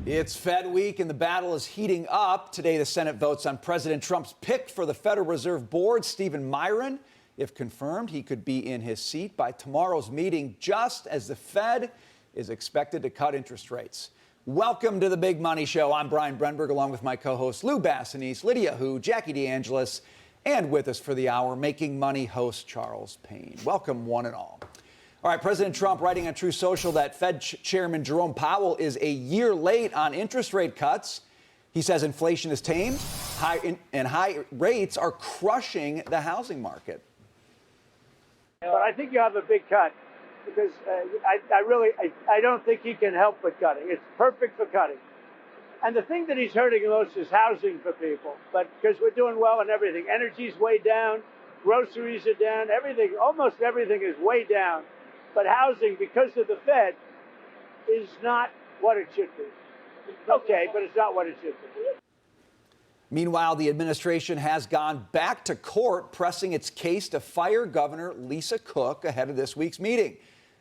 It's Fed week and the battle is heating up. Today, the Senate votes on President Trump's pick for the Federal Reserve Board, Stephen Miron. If confirmed, he could be in his seat by tomorrow's meeting, just as the Fed is expected to cut interest rates. Welcome to the Big Money Show. I'm Brian Brenberg, along with my co-hosts Lou Bassanese, Lydia Hu, Jackie DeAngelis, and with us for the hour, Making Money host Charles Payne. Welcome, one and all. All right, President Trump writing on True Social that Fed Chairman Jerome Powell is a year late on interest rate cuts. He says inflation is tamed, high rates are crushing the housing market. But I think you have a big cut because I don't think he can help but cutting. It's perfect for cutting. And the thing that he's hurting the most is housing for people. But because we're doing well in everything, energy's way down, groceries are down, everything, almost everything is way down. But housing, because of the Fed, is not what it should be. Okay, but it's not what it should be. Meanwhile, the administration has gone back to court pressing its case to fire Governor Lisa Cook ahead of this week's meeting.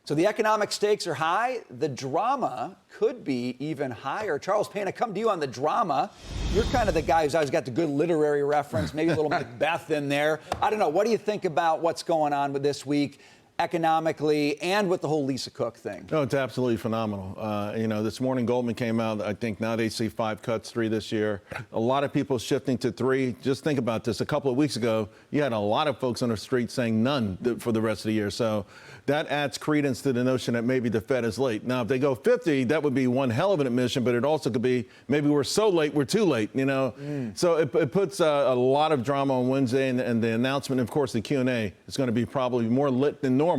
So the economic stakes are high. The drama could be even higher. Charles Payne, I come to you on the drama. You're kind of the guy who's always got the good literary reference, maybe a little Macbeth in there. I don't know. What do you think about what's going on with this week economically and with the whole Lisa Cook thing? No, it's absolutely phenomenal. This morning Goldman came out. I think now they see 5 cuts, 3 this year. A lot of people shifting to 3. Just think about this. A couple of weeks ago, you had a lot of folks on the street saying none for the rest of the year. So that adds credence to the notion that maybe the Fed is late. Now, if they go 50, that would be one hell of an admission, but it also could be maybe we're so late, we're too late, So it puts a lot of drama on Wednesday, and the announcement, of course, the Q&A is going to be probably more lit than normal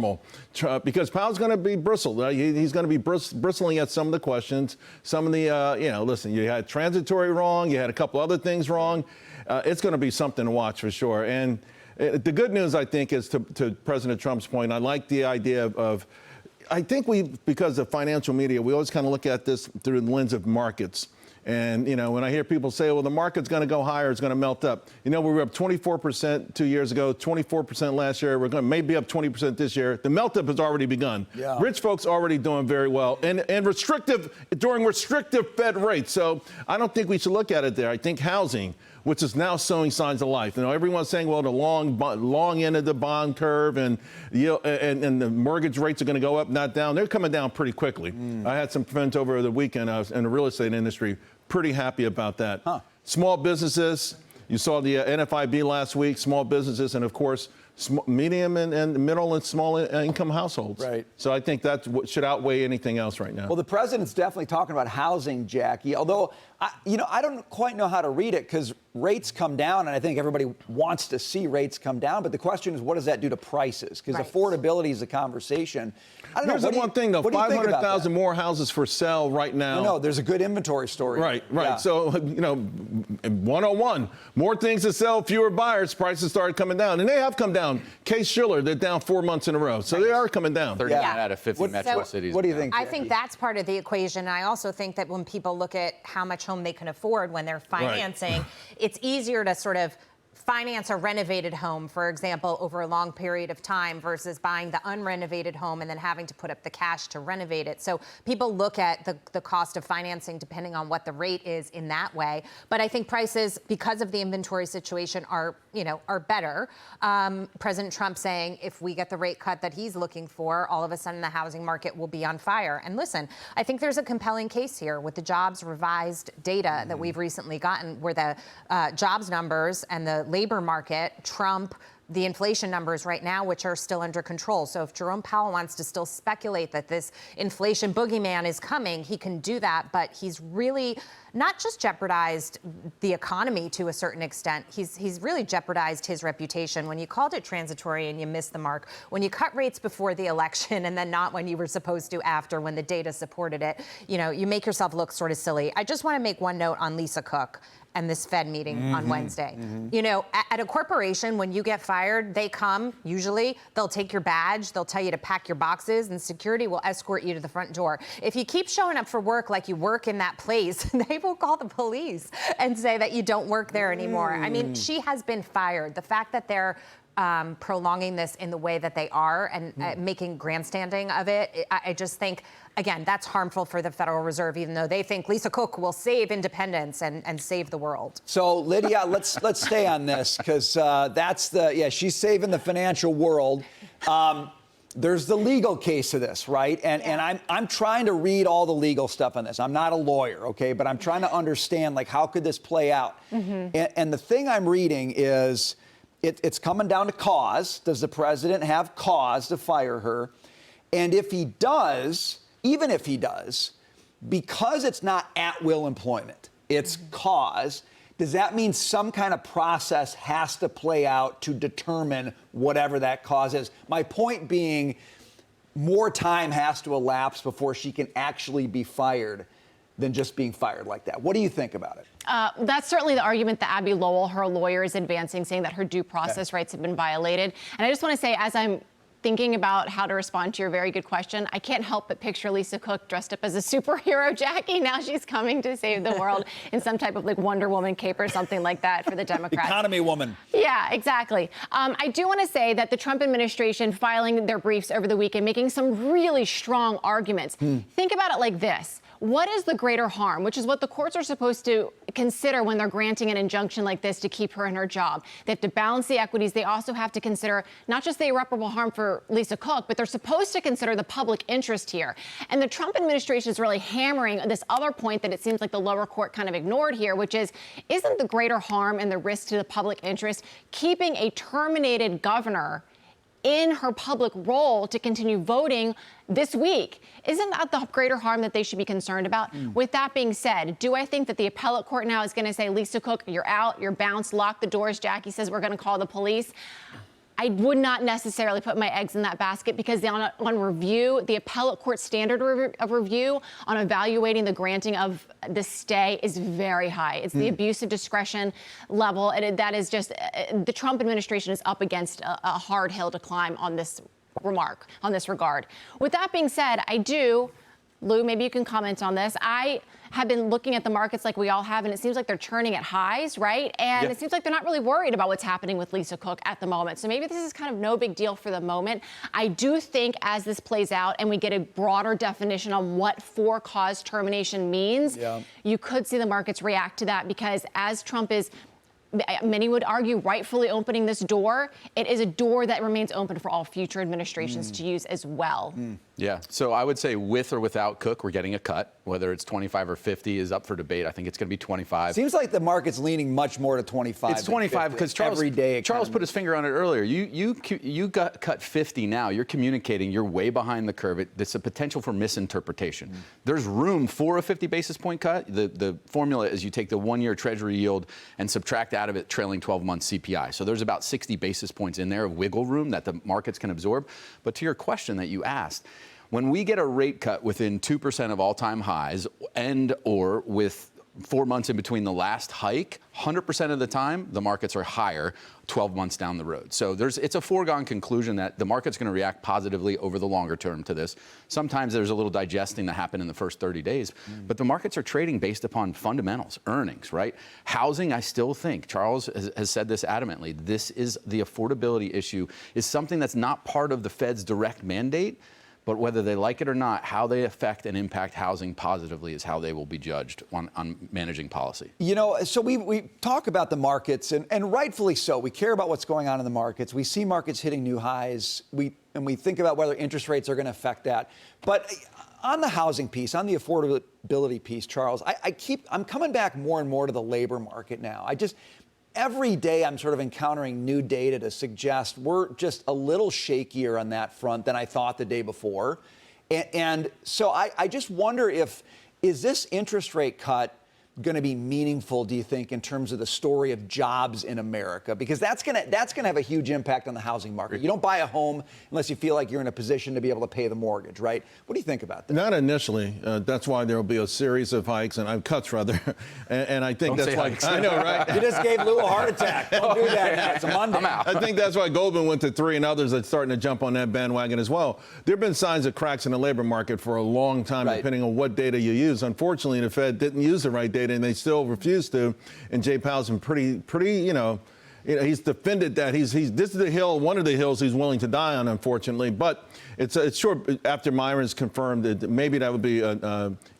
because Powell's going to be bristled. He's going to be bristling at some of the questions. Some of the, listen, you had transitory wrong. You had a couple other things wrong. It's going to be something to watch for sure. And the good news, I think, is to President Trump's point, I like the idea of, I think because of financial media, we always kind of look at this through the lens of markets. And, when I hear people say, well, the market's going to go higher, it's going to melt up. We were up 24% 2 years ago, 24% last year. We're going to maybe up 20% this year. The melt up has already begun. Yeah. Rich folks already doing very well and during restrictive Fed rates. So I don't think we should look at it there. I think housing, which is now showing signs of life. Everyone's saying, well, the long end of the bond curve and the mortgage rates are going to go up, not down. They're coming down pretty quickly. I had some friends over the weekend. I was in the real estate industry. Pretty happy about that. Small businesses, you saw the NFIB last week, small businesses, and of course, medium and middle and small income households. Right. So I think that should outweigh anything else right now. Well, the president's definitely talking about housing, Jackie, although, I don't quite know how to read it because rates come down, and I think everybody wants to see rates come down. But the question is, what does that do to prices? Because affordability is a conversation. I don't know. Here's the one thing, though. 500,000 more houses for sale right now. No, there's a good inventory story. Right. Yeah. So, 101, more things to sell, fewer buyers, prices started coming down. And they have come down. Case-Shiller, they're down 4 months in a row. So they are coming down. 39 out of 50 metro cities. What do you think, Jackie? I think that's part of the equation. I also think that when people look at how much home they can afford when they're financing, it's easier to sort of finance a renovated home, for example, over a long period of time versus buying the unrenovated home and then having to put up the cash to renovate it. So people look at the cost of financing depending on what the rate is in that way. But I think prices, because of the inventory situation, are better. President Trump saying if we get the rate cut that he's looking for, all of a sudden the housing market will be on fire. And listen, I think there's a compelling case here with the jobs revised data that we've recently gotten, where the jobs numbers and the labor market trump the inflation numbers right now, which are still under control. So if Jerome Powell wants to still speculate that this inflation boogeyman is coming, he can do that. But he's really not just jeopardized the economy to a certain extent. He's really jeopardized his reputation. When you called it transitory and you missed the mark, when you cut rates before the election and then not when you were supposed to after, when the data supported it, you make yourself look sort of silly. I just want to make one note on Lisa Cook and this Fed meeting on Wednesday. At a corporation, when you get fired, they come, usually, they'll take your badge, they'll tell you to pack your boxes, and security will escort you to the front door. If you keep showing up for work like you work in that place, they will call the police and say that you don't work there anymore. I mean, she has been fired. The fact that they're prolonging this in the way that they are and making grandstanding of it. I just think, again, that's harmful for the Federal Reserve, even though they think Lisa Cook will save independence and save the world. So, Lydia, let's stay on this because she's saving the financial world. There's the legal case of this, right? And I'm trying to read all the legal stuff on this. I'm not a lawyer, okay, but I'm trying to understand, like, how could this play out? And the thing I'm reading is it's coming down to cause. Does the president have cause to fire her? And if he does, even if he does, because it's not at-will employment, it's cause, does that mean some kind of process has to play out to determine whatever that cause is? My point being, more time has to elapse before she can actually be fired than just being fired like that. What do you think about it? That's certainly the argument that Abby Lowell, her lawyer, is advancing, saying that her due process rights have been violated. And I just want to say, as I'm thinking about how to respond to your very good question, I can't help but picture Lisa Cook dressed up as a superhero, Jackie. Now she's coming to save the world in some type of like Wonder Woman cape or something like that for the Democrats. Economy woman. Yeah, exactly. I do want to say that the Trump administration filing their briefs over the weekend, making some really strong arguments. Think about it like this. What is the greater harm, which is what the courts are supposed to consider when they're granting an injunction like this to keep her in her job? They have to balance the equities. They also have to consider not just the irreparable harm for Lisa Cook, but they're supposed to consider the public interest here. And the Trump administration is really hammering this other point that it seems like the lower court kind of ignored here, which is, isn't the greater harm and the risk to the public interest keeping a terminated governor in her public role to continue voting this week? Isn't that the greater harm that they should be concerned about? With that being said, do I think that the appellate court now is going to say, Lisa Cook, you're out, you're bounced, lock the doors, Jackie says we're going to call the police? I would not necessarily put my eggs in that basket because on review, the appellate court standard of review on evaluating the granting of the stay is very high. It's the abuse of discretion level. And that is just, the Trump administration is up against a hard hill to climb on this regard. With that being said, Lou, maybe you can comment on this. I have been looking at the markets like we all have, and it seems like they're churning at highs, right? And it seems like they're not really worried about what's happening with Lisa Cook at the moment. So maybe this is kind of no big deal for the moment. I do think as this plays out and we get a broader definition on what for-cause termination means, you could see the markets react to that because as Trump is, many would argue, rightfully opening this door, it is a door that remains open for all future administrations to use as well. Yeah, so I would say with or without Cook, we're getting a cut. Whether it's 25 or 50 is up for debate. I think it's going to be 25. Seems like the market's leaning much more to 25. It's 25 because Charles put his finger on it earlier. You got cut 50 now. You're communicating. You're way behind the curve. There's a potential for misinterpretation. There's room for a 50 basis point cut. The formula is you take the 1-year Treasury yield and subtract out of it trailing 12-month CPI. So there's about 60 basis points in there of wiggle room that the markets can absorb. But to your question that you asked, when we get a rate cut within 2% of all-time highs and or with 4 months in between the last hike, 100% of the time, the markets are higher 12 months down the road. So it's a foregone conclusion that the market's going to react positively over the longer term to this. Sometimes there's a little digesting that happened in the first 30 days, but the markets are trading based upon fundamentals, earnings, right? Housing, I still think, Charles has said this adamantly, this is the affordability issue, is something that's not part of the Fed's direct mandate. But whether they like it or not, how they affect and impact housing positively is how they will be judged on managing policy. You know, so we talk about the markets, and rightfully so. We care about what's going on in the markets. We see markets hitting new highs. We think about whether interest rates are going to affect that. But on the housing piece, on the affordability piece, Charles, I'm coming back more and more to the labor market now. Every day I'm sort of encountering new data to suggest we're just a little shakier on that front than I thought the day before. And so I just wonder is this interest rate cut going to be meaningful, do you think, in terms of the story of jobs in America? Because that's going to have a huge impact on the housing market. You don't buy a home unless you feel like you're in a position to be able to pay the mortgage, right? What do you think about that? Not initially. That's why there will be a series of hikes and cuts, rather. and I think that's why. I know, right? You just gave Lou a heart attack. Don't do that now. It's a Monday. I'm out. I think that's why Goldman went to 3 and others are starting to jump on that bandwagon as well. There have been signs of cracks in the labor market for a long time, depending on what data you use. Unfortunately, the Fed didn't use the right data, and they still refuse to. And Jay Powell's been pretty, he's defended that. This is the hill, one of the hills he's willing to die on, unfortunately. But it's sure after Myron's confirmed that maybe that would be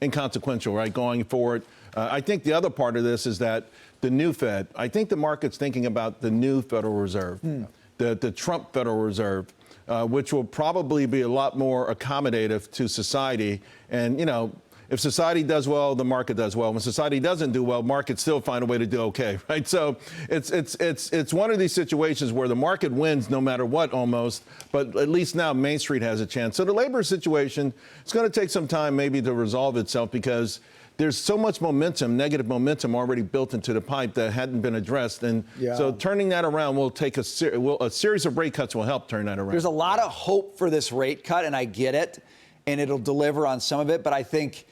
inconsequential, right, going forward. I think the other part of this is that the new Fed. I think the market's thinking about the new Federal Reserve, the Trump Federal Reserve, which will probably be a lot more accommodative to society. And if society does well, the market does well. When society doesn't do well, markets still find a way to do okay, right? So it's one of these situations where the market wins no matter what almost, but at least now Main Street has a chance. So the labor situation, it's going to take some time maybe to resolve itself because there's so much momentum, negative momentum already built into the pipe that hadn't been addressed. And so turning that around will take a series of rate cuts will help turn that around. There's a lot of hope for this rate cut, and I get it, and it'll deliver on some of it. But I think,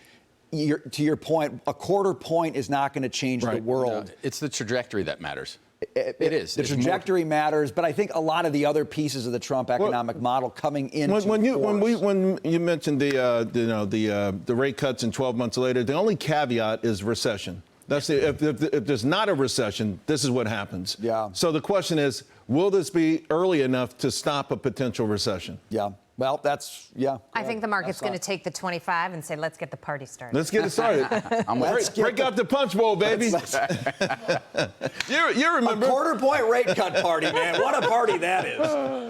to your point, a quarter point is not going to change the world. No, it's the trajectory that matters. It is. The trajectory matters, but I think a lot of the other pieces of the Trump economic model coming in. When you mentioned the rate cuts and 12 months later, the only caveat is recession. That's if there's not a recession, this is what happens. Yeah. So the question is, will this be early enough to stop a potential recession? Yeah. Well, I think the market's going to take the 25 and say, let's get the party started. Let's get it started. Break out the punch bowl, baby. You remember. A quarter point rate cut party, man. What a party that is.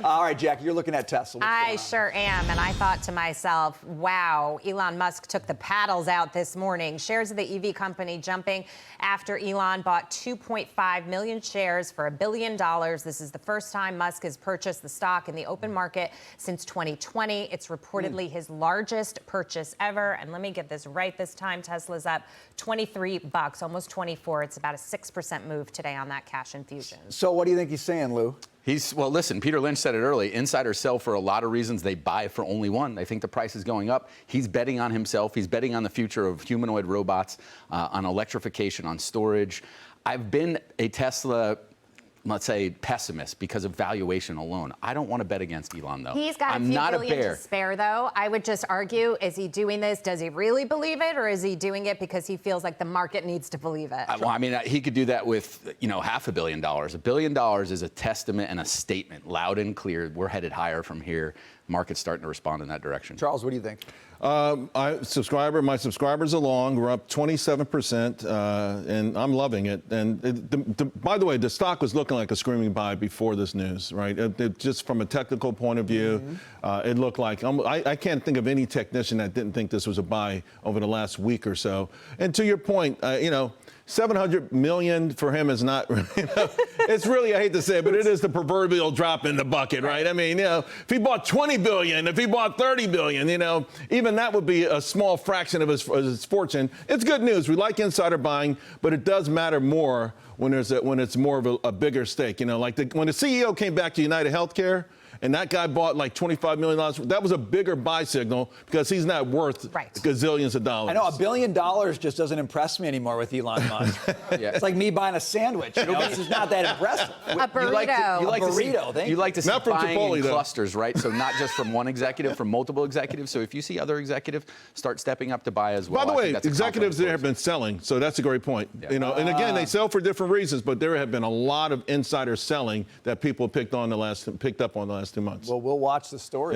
All right, Jackie, you're looking at Tesla. I sure am. And I thought to myself, wow, Elon Musk took the paddles out this morning. Shares of the EV company jumping after Elon bought 2.5 million shares for $1 billion. This is the first time Musk has purchased the stock in the open market since 2020. It's reportedly his largest purchase ever. And let me get this right this time. Tesla's up $23, almost 24. It's about a 6% move today on that cash infusion. So what do you think he's saying, Lou? Well, listen, Peter Lynch said it early. Insiders sell for a lot of reasons. They buy for only one. They think the price is going up. He's betting on himself. He's betting on the future of humanoid robots, on electrification, on storage. I've been a Tesla, let's say, pessimist because of valuation alone. I don't want to bet against Elon, though. He's got a few billion to spare, though. I would just argue, is he doing this? Does he really believe it? Or is he doing it because he feels like the market needs to believe it? Well, I mean, he could do that with, $500 million. $1 billion is a testament and a statement, loud and clear. We're headed higher from here. Market's starting to respond in that direction. Charles, what do you think? My subscribers are long. We're up 27%, and I'm loving it. And by the way, the stock was looking like a screaming buy before this news, right? Just from a technical point of view, it looked like I can't think of any technician that didn't think this was a buy over the last week or so. And to your point, $700 million for him is not, it's really, I hate to say it, but it is the proverbial drop in the bucket, right? I mean, if he bought $20 billion, if he bought $30 billion, even that would be a small fraction of his fortune. It's good news. We like insider buying, but it does matter more when it's more of a bigger stake. Like when the CEO came back to United Healthcare, and that guy bought like $25 million. That was a bigger buy signal because he's not worth gazillions of dollars. I know $1 billion just doesn't impress me anymore with Elon Musk. It's like me buying a sandwich. It's just not that impressive. A burrito. You like to see buying in clusters, right? So not just from one executive, from multiple executives. So if you see other executives start stepping up to buy as well. By the way, executives there have been selling, so that's a great point. And again, they sell for different reasons, but there have been a lot of insider selling that people picked up on the last 2 months. Well, we'll watch the story.